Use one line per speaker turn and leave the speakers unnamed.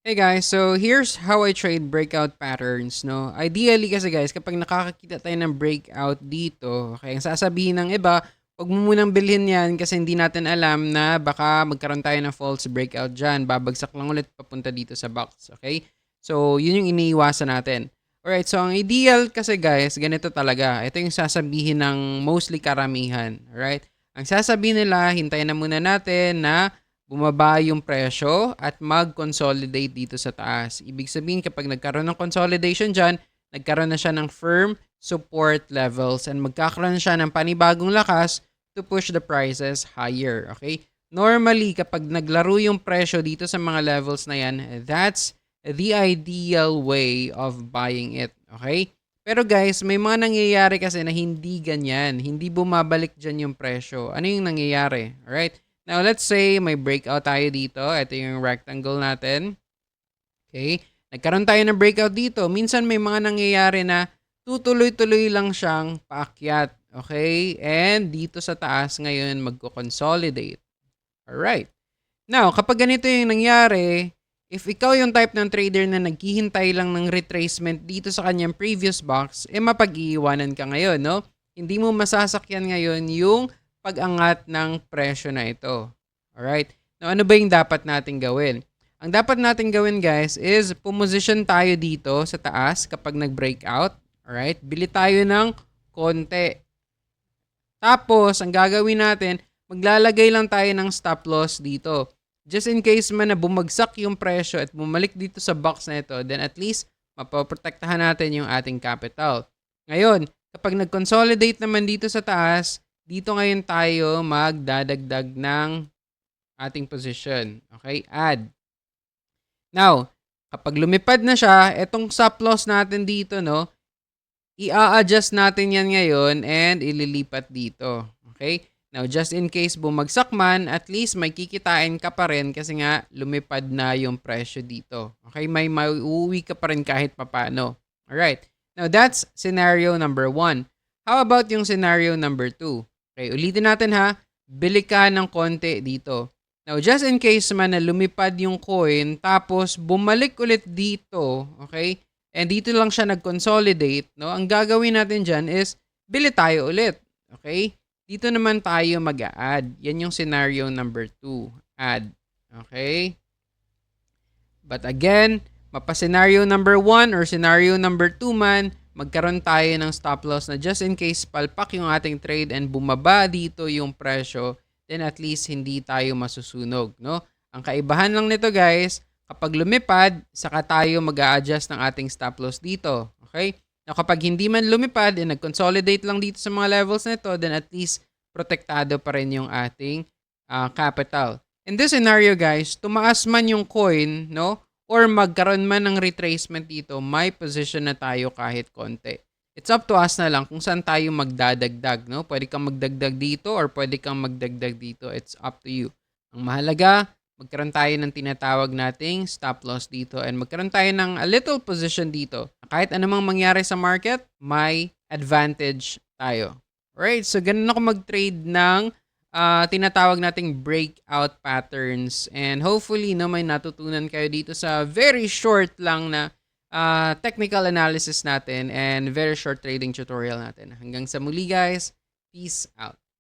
Hey guys, so here's how I trade breakout patterns, no? Ideally kasi guys, kapag nakakakita tayo ng breakout dito, okay, ang sasabihin ng iba, wag mo munang bilhin yan kasi hindi natin alam na baka magkaroon tayo ng false breakout dyan. Babagsak lang ulit papunta dito sa box, okay? So, yun yung iniiwasan natin. Alright, so ang ideal kasi guys, ganito talaga. Ito yung sasabihin ng mostly karamihan, alright? Ang sasabihin nila, hintayin na muna natin na bumaba yung presyo at mag-consolidate dito sa taas. Ibig sabihin kapag nagkaroon ng consolidation dyan, nagkaroon na siya ng firm support levels and magkakaroon siya ng panibagong lakas to push the prices higher. Okay? Normally, kapag naglaro yung presyo dito sa mga levels na yan, that's the ideal way of buying it. Okay? Pero guys, may mga nangyayari kasi na hindi ganyan. Hindi bumabalik dyan yung presyo. Ano yung nangyayari? Alright? Now, let's say may breakout tayo dito. Ito yung rectangle natin. Okay? Nagkaroon tayo ng breakout dito. Minsan may mga nangyayari na tutuloy-tuloy lang siyang paakyat. Okay? And dito sa taas ngayon magko-consolidate. Alright. Now, kapag ganito yung nangyari, if ikaw yung type ng trader na naghihintay lang ng retracement dito sa kanyang previous box, mapag-iiwanan ka ngayon, no? Hindi mo masasakyan ngayon yung pag-angat ng presyo na ito. Alright? Now, ano ba yung dapat natin gawin? Ang dapat natin gawin, guys, is pumosition tayo dito sa taas kapag nag-breakout. Alright? Bili tayo ng konti. Tapos, ang gagawin natin, maglalagay lang tayo ng stop loss dito. Just in case man na bumagsak yung presyo at bumalik dito sa box na ito, then at least mapoprotektahan natin yung ating capital. Ngayon, kapag nag-consolidate naman dito sa taas, dito ngayon tayo magdadagdag ng ating position. Okay? Add. Now, kapag lumipad na siya, itong stop loss natin dito, no, i-a-adjust natin yan ngayon and ililipat dito. Okay? Now, just in case bumagsak man, at least may kikitain ka pa rin kasi nga lumipad na yung presyo dito. Okay? May mauuwi ka pa rin kahit papano. Alright. Now, that's scenario number 1. How about yung scenario number 2? Okay, ulitin natin ha. Bili ka ng konti dito. Now, just in case man na lumipad yung coin, tapos bumalik ulit dito, okay? And dito lang siya nag-consolidate, no? Ang gagawin natin dyan is, bili tayo ulit, okay? Dito naman tayo mag-a-add. Yan yung scenario number 2. Add, okay? But again, mapa-scenario number 1 or scenario number 2 man, magkaroon tayo ng stop loss na just in case palpak yung ating trade and bumaba dito yung presyo, then at least hindi tayo masusunog, no? Ang kaibahan lang nito guys, kapag lumipad, saka tayo mag-a-adjust ng ating stop loss dito, okay? Now, kapag hindi man lumipad and nag-consolidate lang dito sa mga levels nito, then at least protektado pa rin yung ating capital. In this scenario guys, tumaas man yung coin, no? Or magkaroon man ng retracement dito, may position na tayo kahit konti. It's up to us na lang kung saan tayo magdadagdag, no? Pwede kang magdagdag dito or pwede kang magdagdag dito. It's up to you. Ang mahalaga, magkaroon tayo ng tinatawag nating stop loss dito and magkaroon tayo ng a little position dito. Kahit anumang mangyari sa market, may advantage tayo. Alright, so ganun ako mag-trade ng tinatawag nating breakout patterns. And hopefully, no, may natutunan kayo dito sa very short lang na technical analysis natin and very short trading tutorial natin. Hanggang sa muli guys, peace out.